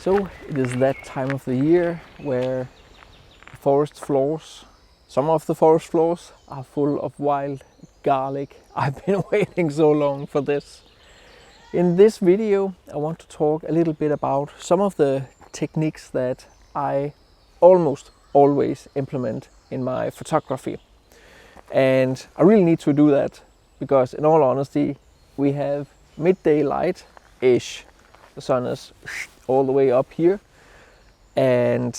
So it is that time of the year where the forest floors, some of the forest floors are full of wild garlic. I've been waiting so long for this. In this video I want to talk a little bit about some of the techniques that I almost always implement in my photography. And I really need to do that because in all honesty we have midday light-ish. The sun is all the way up here and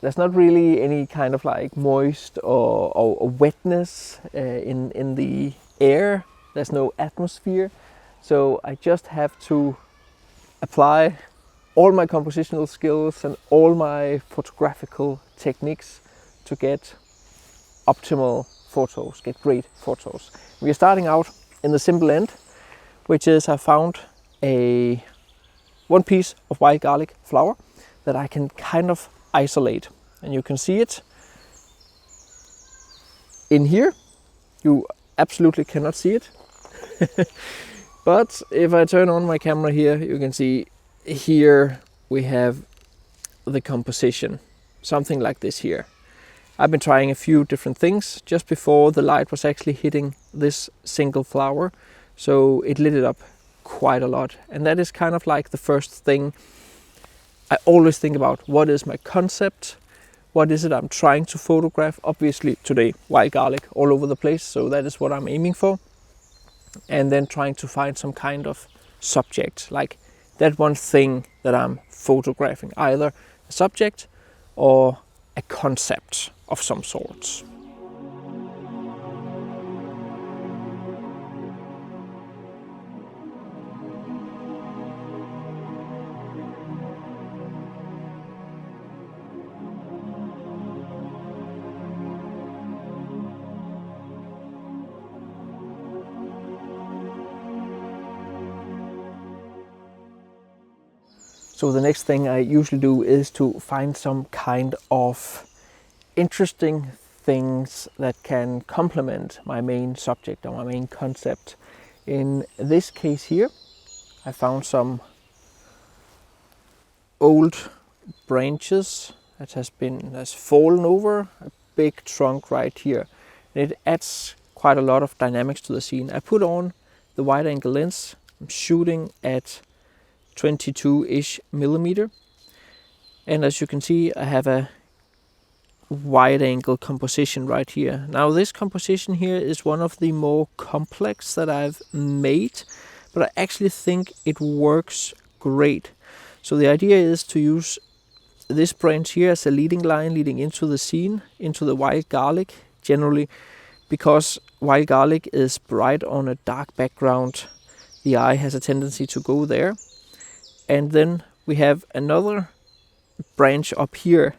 there's not really any kind of like moist or wetness in the air. There's no atmosphere, so I just have to apply all my compositional skills and all my photographical techniques to get optimal photos, get great photos. We are starting out in the simple end, which is I found one piece of wild garlic flower that I can kind of isolate, and you can see it in here. You absolutely cannot see it but if I turn on my camera here, you can see here we have the composition, something like this here. I've been trying a few different things just before the light was actually hitting this single flower, so it lit it up quite a lot. And that is kind of like the first thing I always think about. What is my concept? What is it I'm trying to photograph? Obviously today wild garlic all over the place, so that is what I'm aiming for. And then trying to find some kind of subject, like that one thing that I'm photographing, either a subject or a concept of some sorts. So the next thing I usually do is to find some kind of interesting things that can complement my main subject or my main concept. In this case here, I found some old branches that has fallen over a big trunk right here. And it adds quite a lot of dynamics to the scene. I put on the wide angle lens. I'm shooting at 22-ish millimeter, and as you can see I have a wide angle composition right here. Now this composition here is one of the more complex that I've made, but I actually think it works great. So the idea is to use this branch here as a leading line leading into the scene, into the wild garlic, generally because wild garlic is bright on a dark background. The eye has a tendency to go there. And then we have another branch up here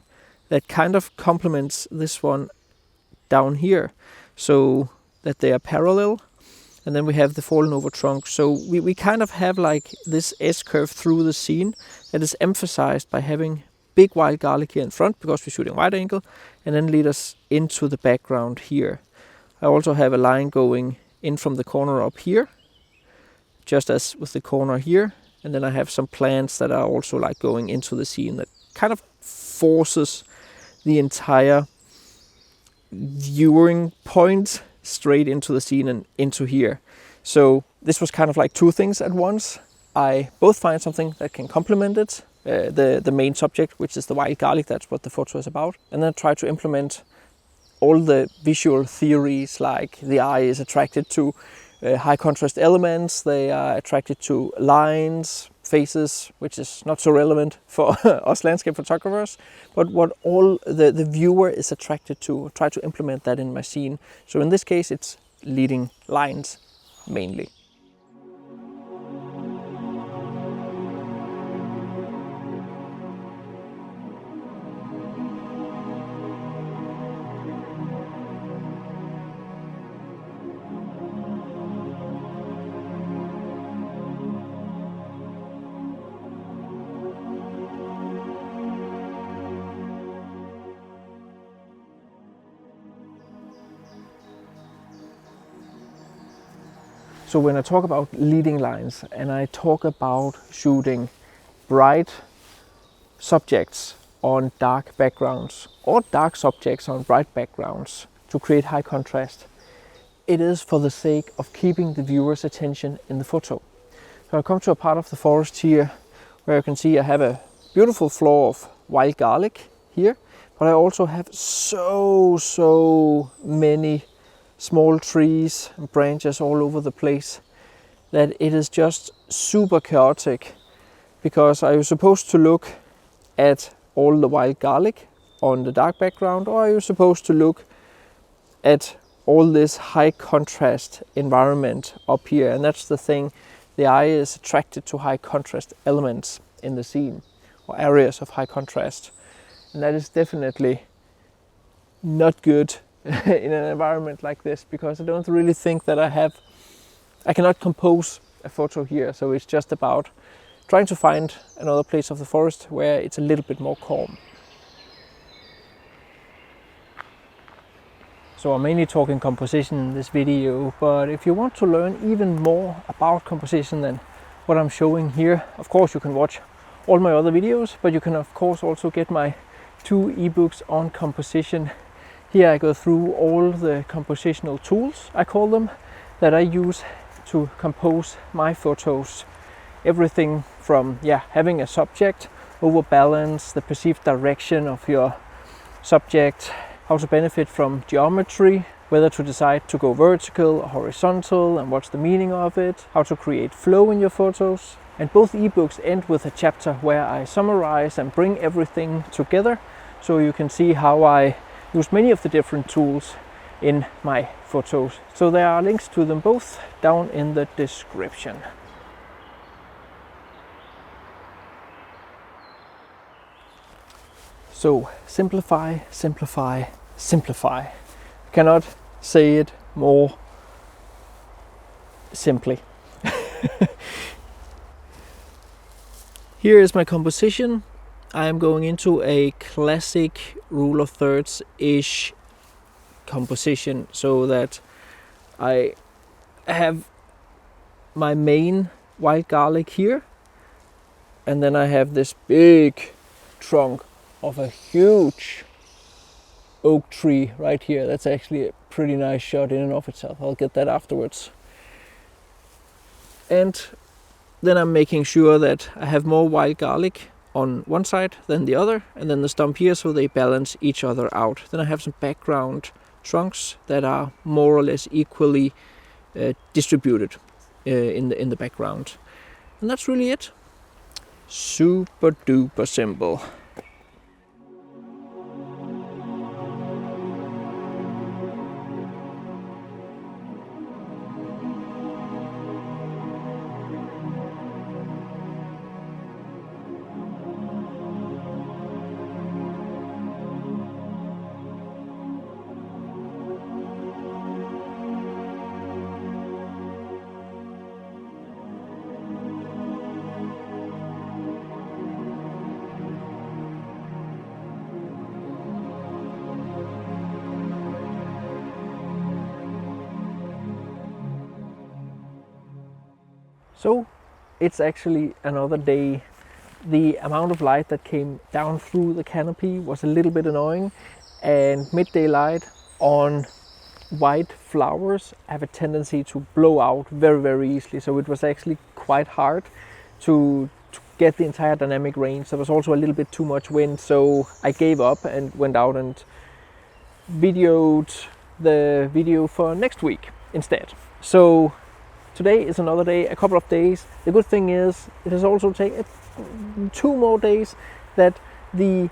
that kind of complements this one down here, so that they are parallel. And then we have the fallen over trunk. So we kind of have like this S-curve through the scene that is emphasized by having big wild garlic here in front because we're shooting wide angle, and then lead us into the background here. I also have a line going in from the corner up here, just as with the corner here. And then I have some plants that are also like going into the scene that kind of forces the entire viewing point straight into the scene and into here. So this was kind of like two things at once. I both find something that can complement it, the main subject, which is the wild garlic, that's what the photo is about. And then try to implement all the visual theories, like the eye is attracted to high contrast elements, they are attracted to lines, faces, which is not so relevant for us landscape photographers, but what all the viewer is attracted to, try to implement that in my scene. So in this case it's leading lines mainly. So when I talk about leading lines and I talk about shooting bright subjects on dark backgrounds or dark subjects on bright backgrounds to create high contrast, it is for the sake of keeping the viewer's attention in the photo. So I come to a part of the forest here where you can see I have a beautiful floor of wild garlic here, but I also have so many small trees and branches all over the place that it is just super chaotic, because are you supposed to look at all the wild garlic on the dark background, or are you supposed to look at all this high contrast environment up here? And that's the thing, the eye is attracted to high contrast elements in the scene, or areas of high contrast, and that is definitely not good in an environment like this, because I don't really think that I cannot compose a photo here. So it's just about trying to find another place of the forest where it's a little bit more calm. So I'm mainly talking composition in this video, but if you want to learn even more about composition than what I'm showing here, of course you can watch all my other videos, but you can of course also get my 2 ebooks on composition. Here I go through all the compositional tools, I call them, that I use to compose my photos. Everything from having a subject, overbalance, the perceived direction of your subject, how to benefit from geometry, whether to decide to go vertical or horizontal and what's the meaning of it, how to create flow in your photos. And both ebooks end with a chapter where I summarize and bring everything together, so you can see how I use many of the different tools in my photos. So there are links to them both down in the description. So simplify, simplify, simplify. Cannot say it more simply. Here is my composition. I am going into a classic rule of thirds-ish composition, so that I have my main wild garlic here, and then I have this big trunk of a huge oak tree right here. That's actually a pretty nice shot in and of itself. I'll get that afterwards. And then I'm making sure that I have more wild garlic on one side than the other, and then the stump here, so they balance each other out. Then I have some background trunks that are more or less equally distributed in the background. And that's really it. Super duper simple. So it's actually another day. The amount of light that came down through the canopy was a little bit annoying, and midday light on white flowers have a tendency to blow out very easily. So it was actually quite hard to get the entire dynamic range. There was also a little bit too much wind, so I gave up and went out and videoed the video for next week instead. So today is another day, a couple of days. The good thing is it has also taken 2 more days that the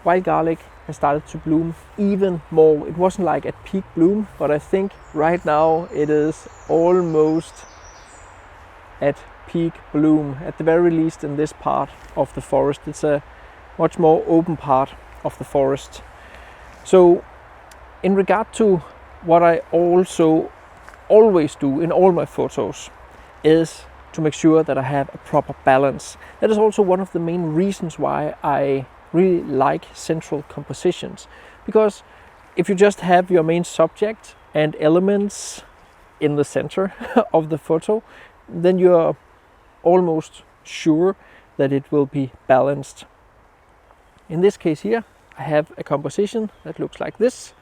wild garlic has started to bloom even more. It wasn't like at peak bloom, but I think right now it is almost at peak bloom, at the very least in this part of the forest. It's a much more open part of the forest. So in regard to what I also always do in all my photos is to make sure that I have a proper balance. That is also one of the main reasons why I really like central compositions, because if you just have your main subject and elements in the center of the photo, then you're almost sure that it will be balanced. In this case here, I have a composition that looks like this.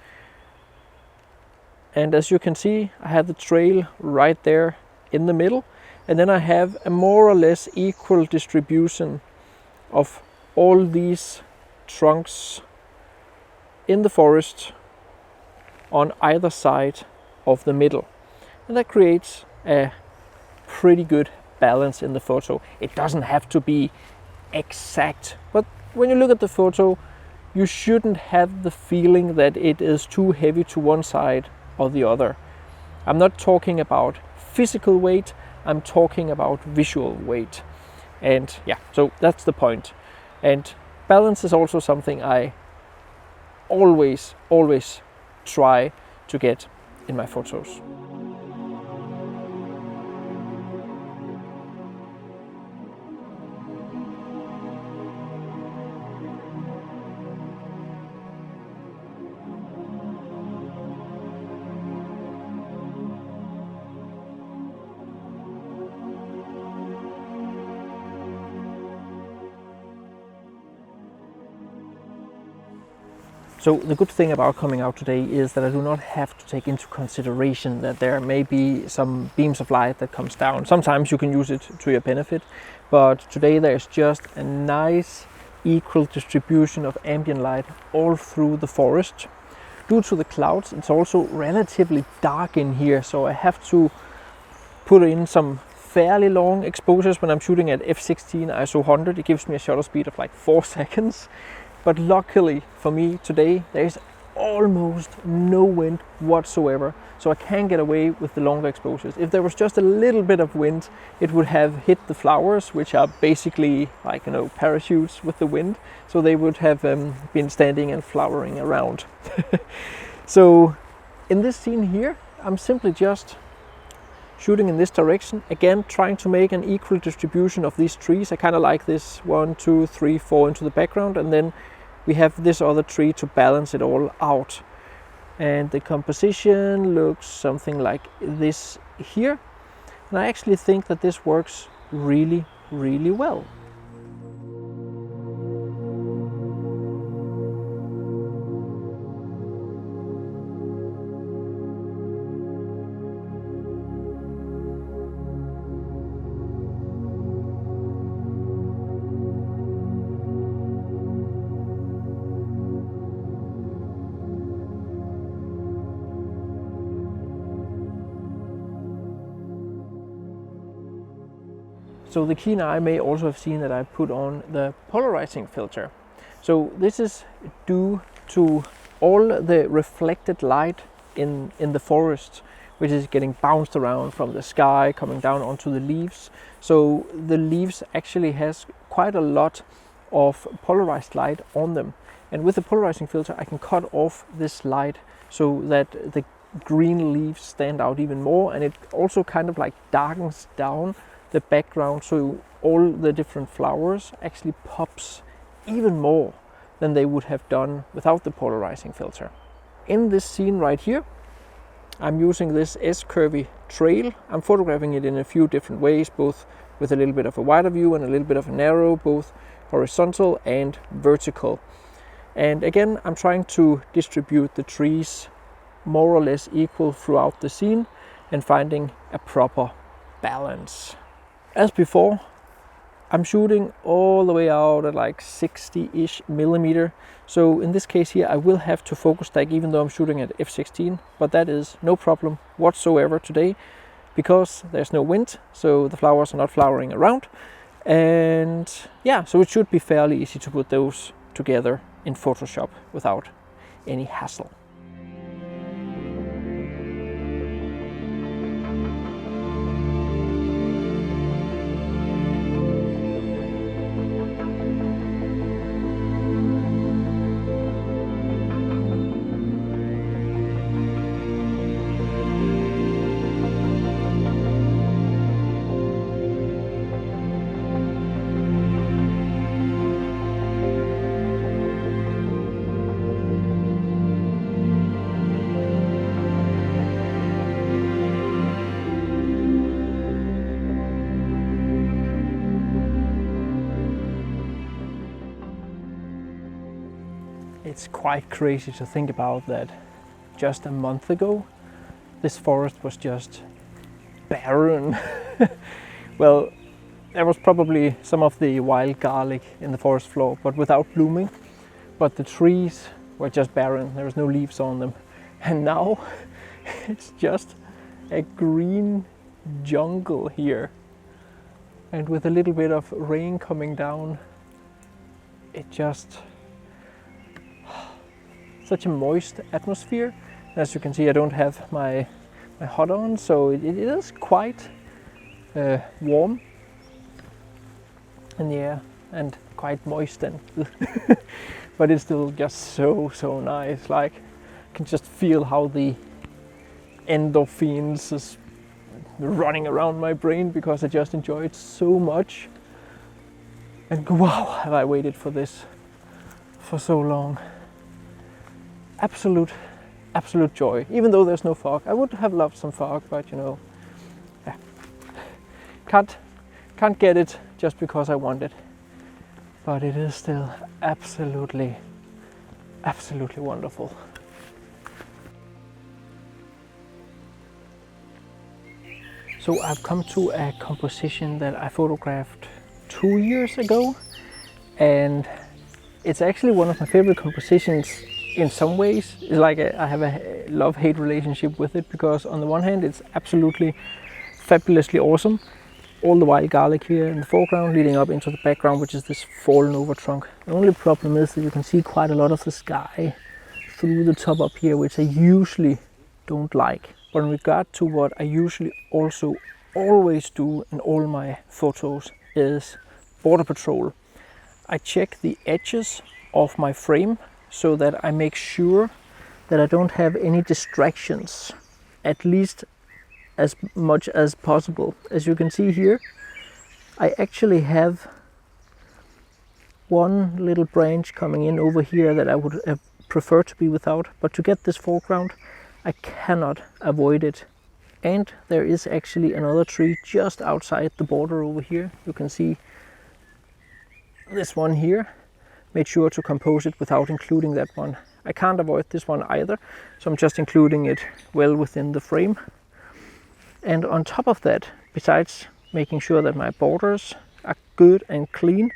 And as you can see, I have the trail right there in the middle. And then I have a more or less equal distribution of all these trunks in the forest on either side of the middle. And that creates a pretty good balance in the photo. It doesn't have to be exact, but when you look at the photo, you shouldn't have the feeling that it is too heavy to one side or the other. I'm not talking about physical weight, I'm talking about visual weight. And yeah, so that's the point. And balance is also something I always try to get in my photos. So the good thing about coming out today is that I do not have to take into consideration that there may be some beams of light that comes down. Sometimes you can use it to your benefit, but today there's just a nice equal distribution of ambient light all through the forest. Due to the clouds, it's also relatively dark in here, so I have to put in some fairly long exposures when I'm shooting at f16 ISO 100. It gives me a shutter speed of like 4 seconds. But luckily for me today, there is almost no wind whatsoever, so I can get away with the longer exposures. If there was just a little bit of wind, it would have hit the flowers, which are basically like, you know, parachutes with the wind, so they would have been standing and flowering around. So in this scene here, I'm simply just shooting in this direction, again trying to make an equal distribution of these trees. I kind of like this 1, 2, 3, 4 into the background, and then we have this other tree to balance it all out. And the composition looks something like this here. And I actually think that this works really well. So the keen eye may also have seen that I put on the polarizing filter. So this is due to all the reflected light in the forest, which is getting bounced around from the sky, coming down onto the leaves. So the leaves actually has quite a lot of polarized light on them. And with the polarizing filter, I can cut off this light so that the green leaves stand out even more. And it also kind of like darkens down the background, so all the different flowers actually pops even more than they would have done without the polarizing filter. In this scene right here, I'm using this S-curvy trail. I'm photographing it in a few different ways, both with a little bit of a wider view and a little bit of a narrow, both horizontal and vertical. And again, I'm trying to distribute the trees more or less equal throughout the scene and finding a proper balance. As before, I'm shooting all the way out at like 60-ish millimeter. So in this case here, I will have to focus stack even though I'm shooting at f16, but that is no problem whatsoever today because there's no wind, so the flowers are not flowering around. And yeah, so it should be fairly easy to put those together in Photoshop without any hassle. it's quite crazy to think about that just a month ago this forest was just barren. Well, there was probably some of the wild garlic in the forest floor, but without blooming. But the trees were just barren, there was no leaves on them. And now it's just a green jungle here. And with a little bit of rain coming down, it just, such a moist atmosphere. As you can see, I don't have my hot on, so it is quite warm in the air and quite moist, and but it's still just so nice. Like, I can just feel how the endorphins is running around my brain because I just enjoy it so much. And wow, have I waited for this for so long. Absolute joy. Even though there's no fog, I would have loved some fog, but you know, yeah. Can't get it just because I want it. But it is still absolutely wonderful. So I've come to a composition that I photographed 2 years ago, and it's actually one of my favorite compositions in some ways. It's like I have a love-hate relationship with it, because on the one hand it's absolutely fabulously awesome. All the wild garlic here in the foreground leading up into the background, which is this fallen over trunk. The only problem is that you can see quite a lot of the sky through the top up here, which I usually don't like. But in regard to what I usually also always do in all my photos is border patrol. I check the edges of my frame so that I make sure that I don't have any distractions, at least as much as possible. As you can see here, I actually have one little branch coming in over here that I would have preferred to be without, but to get this foreground I cannot avoid it. And there is actually another tree just outside the border over here. You can see this one here. Made sure to compose it without including that one. I can't avoid this one either, so I'm just including it well within the frame. And on top of that, besides making sure that my borders are good and clean,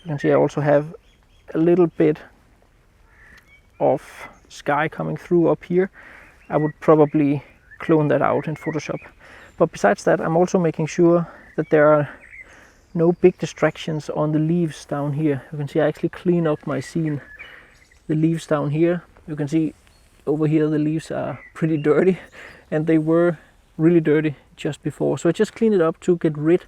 you can see I also have a little bit of sky coming through up here. I would probably clone that out in Photoshop. But besides that, I'm also making sure that there are no big distractions on the leaves down here. You can see I actually clean up my scene. The leaves down here, you can see over here the leaves are pretty dirty, and they were really dirty just before. So I just cleaned it up to get rid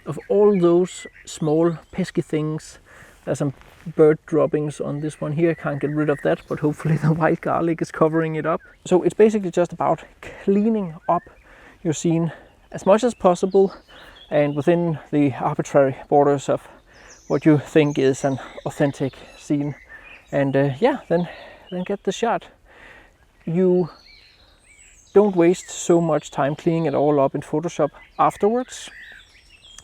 of all those small pesky things. There's some bird droppings on this one here. I can't get rid of that, but hopefully the wild garlic is covering it up. So it's basically just about cleaning up your scene as much as possible, and within the arbitrary borders of what you think is an authentic scene. And yeah, then get the shot. You don't waste so much time cleaning it all up in Photoshop afterwards.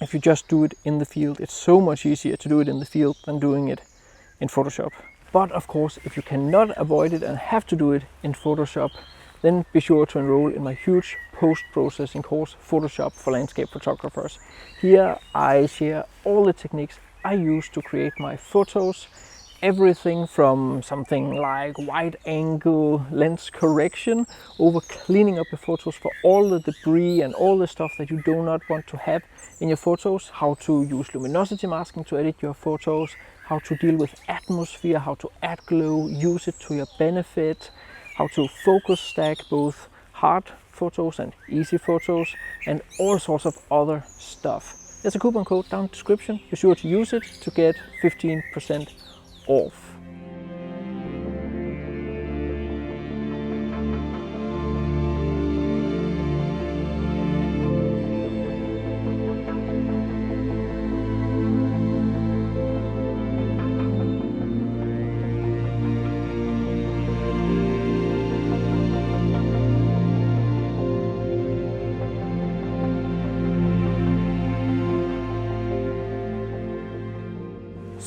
If you just do it in the field, it's so much easier to do it in the field than doing it in Photoshop. But of course, if you cannot avoid it and have to do it in Photoshop, then be sure to enroll in my huge post-processing course, Photoshop for Landscape Photographers. Here I share all the techniques I use to create my photos. Everything from something like wide angle lens correction over cleaning up your photos for all the debris and all the stuff that you do not want to have in your photos, how to use luminosity masking to edit your photos, how to deal with atmosphere, how to add glow, use it to your benefit, how to focus stack both hard photos and easy photos, and all sorts of other stuff. There's a coupon code down in the description. Be sure to use it to get 15% off.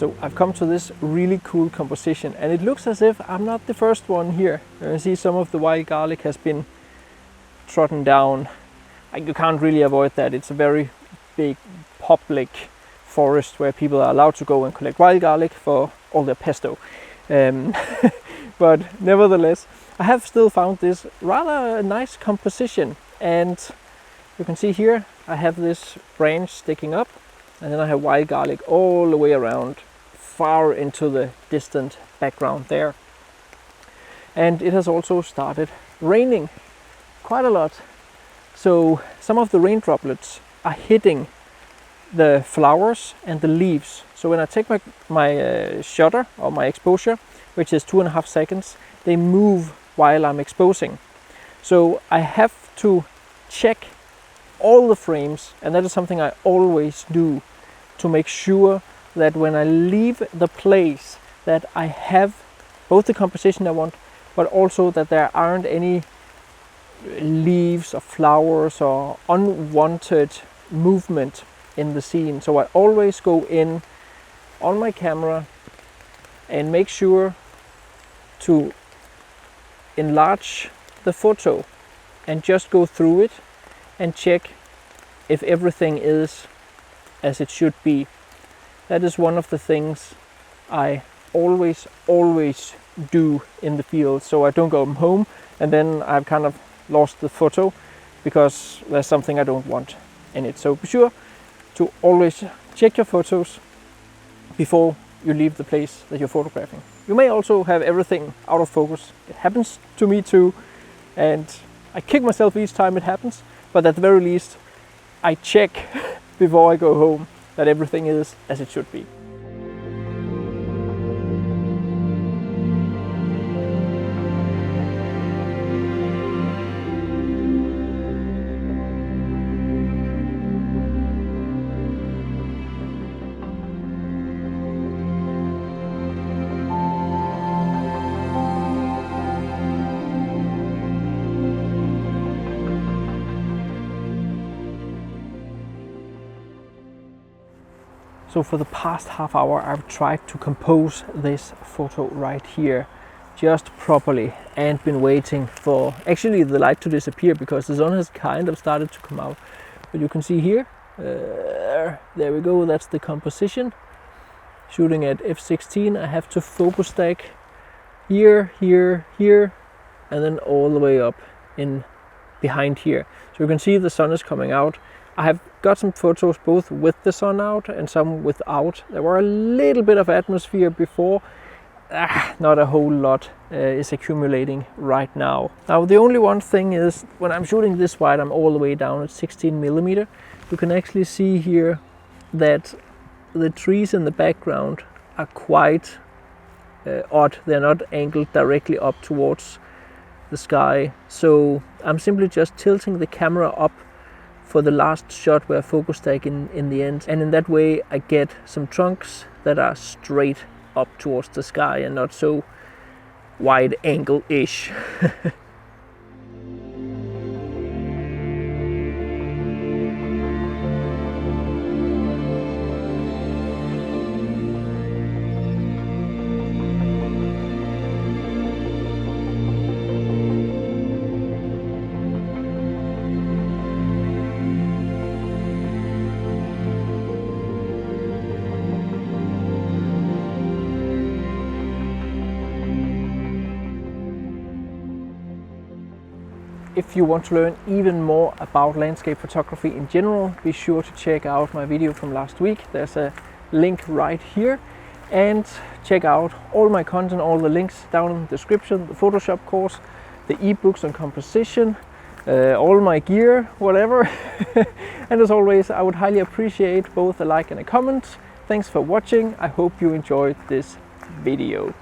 So I've come to this really cool composition, and it looks as if I'm not the first one here. You can see some of the wild garlic has been trodden down. You can't really avoid that. It's a very big public forest where people are allowed to go and collect wild garlic for all their pesto. But nevertheless, I have still found this rather nice composition, and you can see here I have this branch sticking up, and then I have wild garlic all the way around, far into the distant background there. And it has also started raining quite a lot. So some of the rain droplets are hitting the flowers and the leaves. So when I take my shutter or my exposure, which is 2.5 seconds, they move while I'm exposing. So I have to check all the frames, and that is something I always do, to make sure that when I leave the place that I have both the composition I want, but also that there aren't any leaves or flowers or unwanted movement in the scene. So I always go in on my camera and make sure to enlarge the photo and just go through it and check if everything is as it should be. That is one of the things I always do in the field, so I don't go home and then I've kind of lost the photo because there's something I don't want in it. So be sure to always check your photos before you leave the place that you're photographing. You may also have everything out of focus. It happens to me too, and I kick myself each time it happens, but at the very least I check before I go home that everything is as it should be. So for the past half hour I've tried to compose this photo right here just properly, and been waiting for actually the light to disappear because the sun has kind of started to come out. But you can see here, there we go, that's the composition. Shooting at f16, I have to focus stack here, here, here, and then all the way up in behind here. So you can see the sun is coming out. I have got some photos both with the sun out and some without. There were a little bit of atmosphere before. Not a whole lot is accumulating right now. Now the only one thing is, when I'm shooting this wide, I'm all the way down at 16mm. You can actually see here that the trees in the background are quite odd. They're not angled directly up towards the sky. So I'm simply just tilting the camera up for the last shot where I focus stack in the end, and in that way I get some trunks that are straight up towards the sky and not so wide angle-ish. If you want to learn even more about landscape photography in general, be sure to check out my video from last week. There's a link right here, and check out all my content, all the links down in the description, the Photoshop course, the ebooks on composition, all my gear, whatever. And as always, I would highly appreciate both a like and a comment. Thanks for watching. I hope you enjoyed this video.